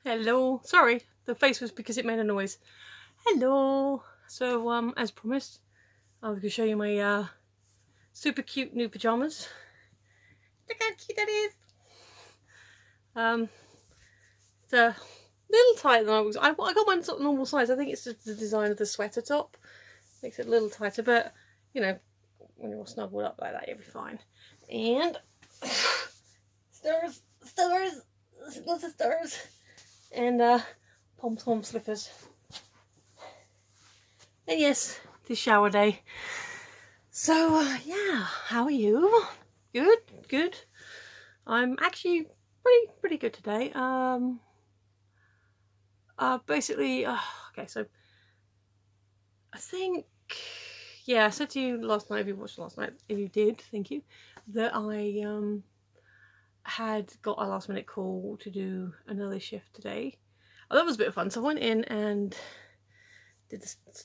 Hello. Sorry, the face was because it made a noise. Hello. So, as promised, I was going to show you my super cute new pajamas. Look how cute that is. It's a little tighter than I was. I got mine sort of normal size. I think it's just the design of the sweater top makes it a little tighter, but you know, when you're all snuggled up like that, you'll be fine. And stars, lots of stars. And pom-pom slippers. And yes, it's shower day. So yeah, how are you? Good. I'm actually pretty good today. Basically, okay, so I think, yeah, I said to you last night, if you watched last night, if you did, thank you, that I had got a last minute call to do an early shift today. Oh, that was a bit of fun. So I went in and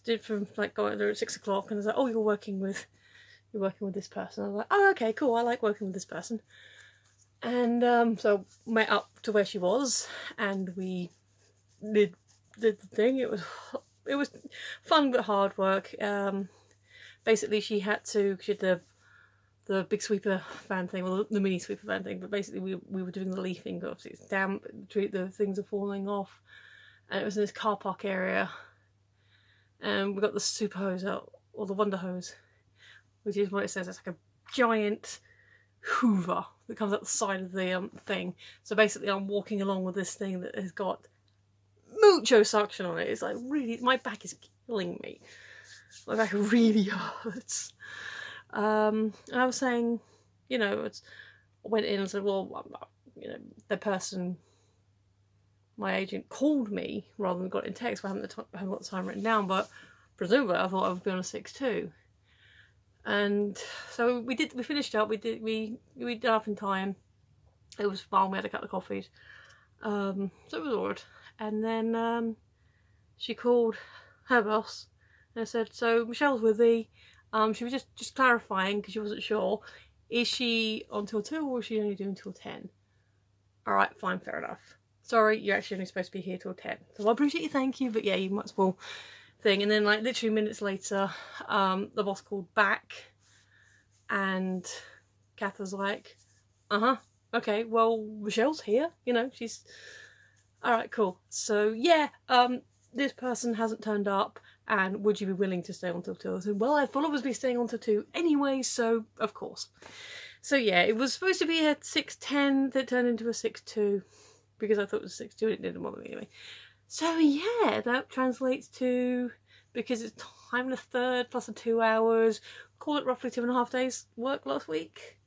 did from like got there at 6 o'clock, and I was like, oh, you're working with this person. I was like, oh, okay, cool, I like working with this person. And so met up to where she was, and we did the thing. It was fun but hard work. Basically she had the big sweeper van thing, well, the mini sweeper van thing, but basically we were doing the leafing. Obviously it's damp, the things are falling off, and it was in this car park area, and we got the super hose out, or the wonder hose, which is what it says. It's like a giant hoover that comes out the side of the thing. So basically I'm walking along with this thing that has got mucho suction on it. It's like really, my back is killing me. My back really hurts. And I was saying, you know, I went in and said, well, you know, the person, my agent, called me rather than got in text. I haven't got the time written down, but presumably I thought I would be on a 6-2. And so we finished up. We did up in time. It was fun. We had a couple of coffees. So it was alright. And then she called her boss and said, so Michelle's with thee. She was just clarifying because she wasn't sure. Is she on till 2 or is she only doing till 10? Alright, fine, fair enough. Sorry, you're actually only supposed to be here till 10. So I appreciate you, thank you, but yeah, you might as well thing. And then like literally minutes later, the boss called back, and Kath was like, okay, well, Michelle's here, you know, she's alright, cool. So yeah, this person hasn't turned up, and would you be willing to stay on till 2? I said, well, I thought I was be staying on till 2 anyway, so of course. So yeah, it was supposed to be a 6:10 that turned into a 6:2 because I thought it was 6:2 and it didn't bother me anyway. So yeah, that translates to, because it's time and a third plus the 2 hours, call it roughly 2.5 days work last week,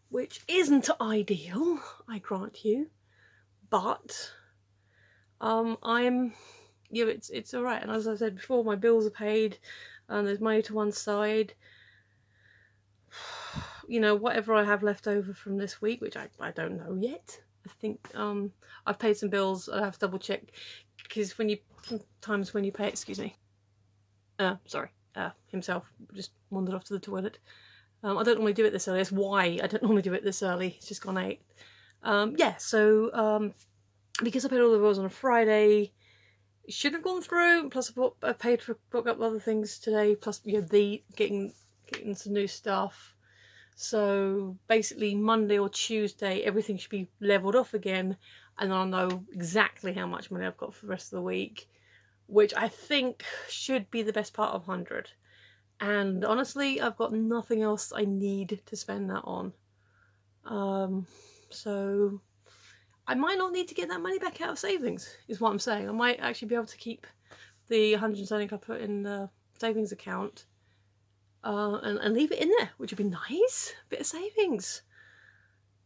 which isn't ideal, I grant you, but it's alright. And as I said before, my bills are paid, and there's money to one side. You know, whatever I have left over from this week, which I don't know yet. I think I've paid some bills. I have to double check, because sometimes when you pay, excuse me, himself just wandered off to the toilet. I don't normally do it this early. That's why I don't normally do it this early. It's just gone 8. Yeah, so because I paid all the bills on a Friday, it should have gone through. Plus I paid for a couple other things today. Plus, you know, getting some new stuff. So basically Monday or Tuesday, everything should be leveled off again, and then I'll know exactly how much money I've got for the rest of the week, which I think should be the best part of 100. And honestly, I've got nothing else I need to spend that on. So I might not need to get that money back out of savings, is what I'm saying. I might actually be able to keep the 100 something I put in the savings account, and leave it in there, which would be nice. A bit of savings.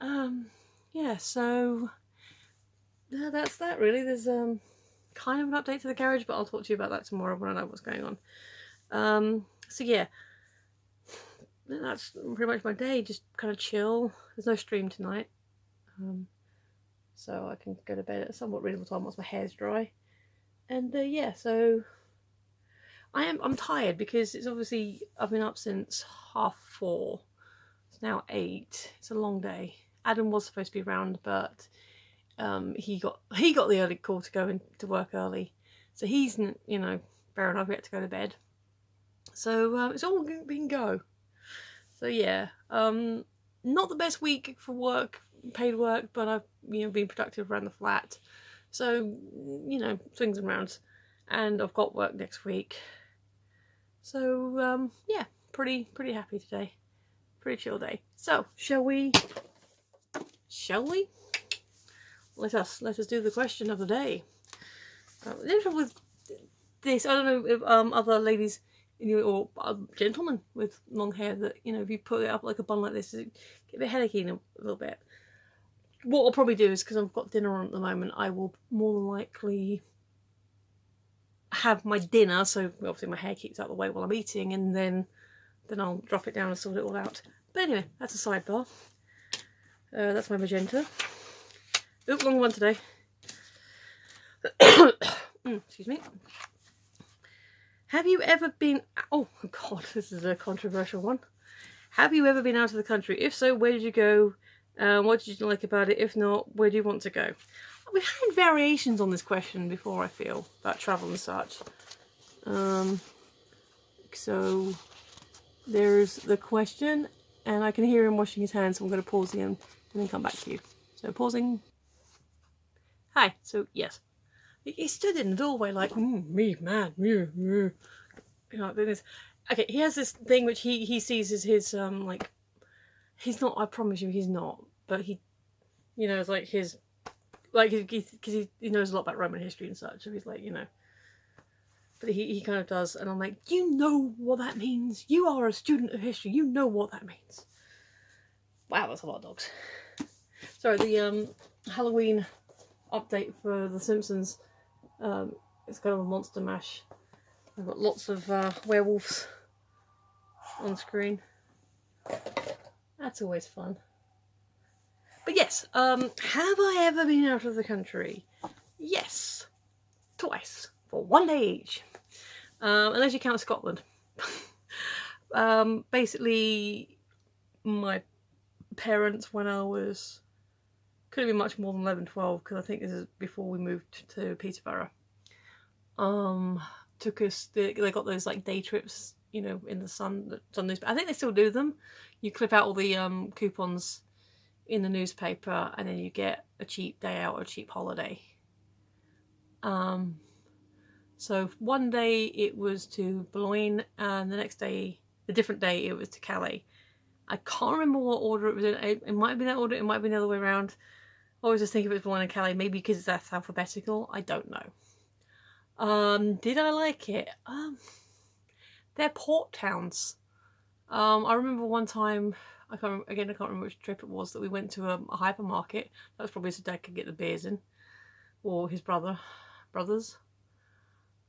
Yeah, so yeah, that's that really. There's kind of an update to the garage, but I'll talk to you about that tomorrow when I know what's going on. So yeah, that's pretty much my day, just kind of chill. There's no stream tonight, so I can go to bed at a somewhat reasonable time once my hair's dry. And yeah, so I'm tired because it's obviously, I've been up since 4:30. It's now 8. It's a long day. Adam was supposed to be around, but he got the early call to go into work early, so he's, you know, fair enough, he had to go to bed. So it's all been go. So yeah, not the best week for work, paid work, but I've, you know, been productive around the flat. So, you know, swings and rounds, and I've got work next week. So yeah, pretty happy today. Pretty chill day. So shall we? Let us do the question of the day. The trouble with this, I don't know if other ladies, you know, or gentlemen with long hair, that, you know, if you put it up like a bun like this, it get a bit headachy in a little bit. What I'll probably do is, because I've got dinner on at the moment, I will more than likely have my dinner, so obviously my hair keeps out of the way while I'm eating, and then I'll drop it down and sort it all out. But anyway, that's a sidebar. That's my magenta. Oop, long one today. Excuse me. Have you ever been... Oh, God, this is a controversial one. Have you ever been out of the country? If so, where did you go? What did you like about it? If not, where do you want to go? We've had variations on this question before, I feel, about travel and such. So there's the question, and I can hear him washing his hands, so I'm going to pause him and then come back to you. So pausing. Hi. So yes, he stood in the doorway like, me, man, you know, this. Okay, he has this thing which he sees as his like, he's not. I promise you, he's not. But he, you know, it's like his, like, because he knows a lot about Roman history and such. So he's like, you know. But he kind of does, and I'm like, you know what that means. You are a student of history. You know what that means. Wow, that's a lot of dogs. Sorry, the Halloween update for The Simpsons. It's kind of a monster mash. I've got lots of werewolves on screen. That's always fun. But yes, have I ever been out of the country? Yes, twice, for 1 day each. Unless you count Scotland. Basically, my parents, when I was, could have been much more than 11, 12, because I think this is before we moved to Peterborough. Took us, they got those like day trips, you know, in the Sun newspaper. I think they still do them. You clip out all the coupons in the newspaper, and then you get a cheap day out or a cheap holiday. So one day it was to Boulogne, and the next day, the different day, it was to Calais. I can't remember what order it was in. It might have been that order, it might have been the other way around. I always just think it was Boulogne and Calais, maybe because that's alphabetical. I don't know. Did I like it? They're port towns. I remember one time, I can't remember which trip it was, that we went to a hypermarket. That was probably so Dad could get the beers in, or his brothers.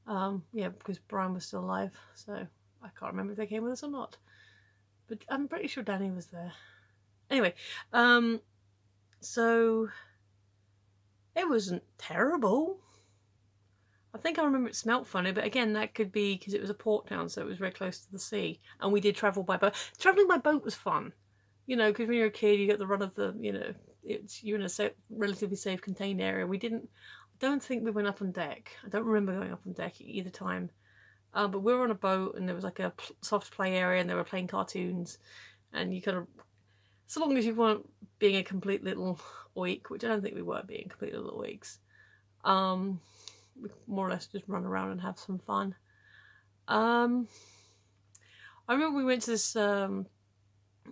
Yeah, because Brian was still alive, so I can't remember if they came with us or not. But I'm pretty sure Danny was there. Anyway, so it wasn't terrible. I think I remember it smelt funny, but again, that could be because it was a port town, so it was very close to the sea. And we did travel by boat. Travelling by boat was fun. You know, because when you're a kid, you get the run of the, you know, you're in a relatively safe contained area. I don't think we went up on deck. I don't remember going up on deck either time. But we were on a boat, and there was like a soft play area, and they were playing cartoons. And you kind of, so long as you weren't being a complete little oik, which I don't think we were being complete little oiks, we more or less just run around and have some fun. I remember we went to this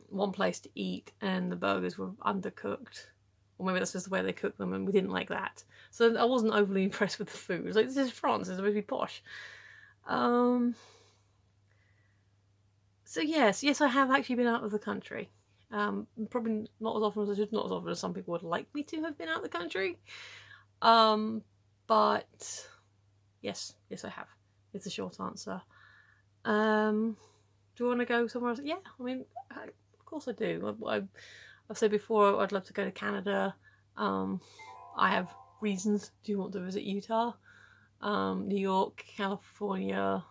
one place to eat, and the burgers were undercooked. Or maybe that's just the way they cook them, and we didn't like that. So I wasn't overly impressed with the food. It was like, this is France, it's supposed to be posh. So yes, I have actually been out of the country. Probably not as often as I should, not as often as some people would like me to have been out of the country. But yes, I have. It's a short answer. Do you want to go somewhere else? Yeah, I mean, of course I do. I've said before I'd love to go to Canada. I have reasons. Do you want to visit Utah? New York, California,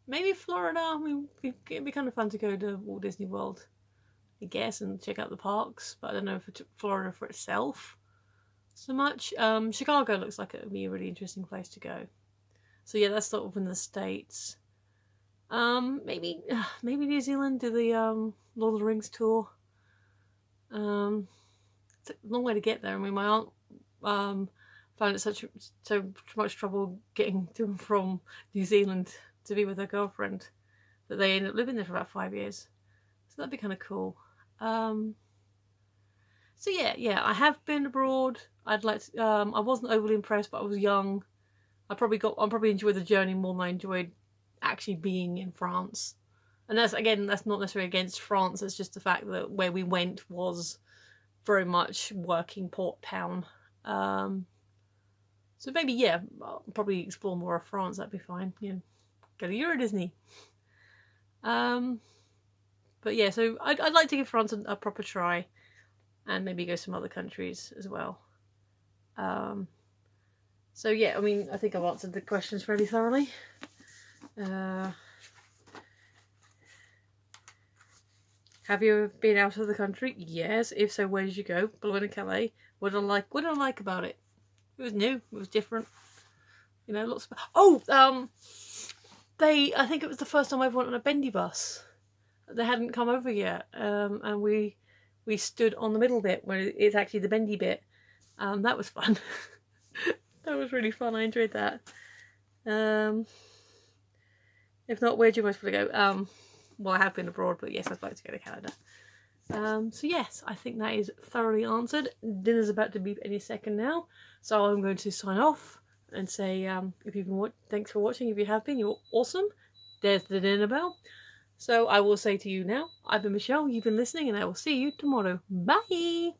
maybe Florida. I mean, it'd be kind of fun to go to Walt Disney World. I guess, and check out the parks. But I don't know for Florida for itself so much. Chicago looks like it would be a really interesting place to go. So yeah, that's sort of in the States. Maybe New Zealand, do the Lord of the Rings tour. It's a long way to get there. I mean, my aunt found it so much trouble getting to and from New Zealand to be with her girlfriend that they ended up living there for about 5 years. So that'd be kind of cool. So yeah, I have been abroad. I'd like to, I wasn't overly impressed, but I was young. I probably enjoyed the journey more than I enjoyed actually being in France. And that's not necessarily against France. It's just the fact that where we went was very much working port town. So maybe, yeah, I'll probably explore more of France. That'd be fine. Yeah, go to Euro Disney. But yeah, so I'd like to give France a proper try, and maybe go some other countries as well. So yeah, I mean, I think I've answered the questions fairly thoroughly. Have you ever been out of the country? Yes. If so, where did you go? Boulogne and Calais. What did I like about it? It was new. It was different. You know, lots of... Oh, I think it was the first time I ever went on a bendy bus. They hadn't come over yet. And we stood on the middle bit where it's actually the bendy bit. That was fun. That was really fun. I enjoyed that. If not, where do you most want to go? Well, I have been abroad, but yes, I'd like to go to Canada. So yes, I think that is thoroughly answered. Dinner's about to beep any second now, so I'm going to sign off and say, if you've been thanks for watching. If you have been, you're awesome. There's the dinner bell. So I will say to you now, I've been Michelle, you've been listening, and I will see you tomorrow. Bye!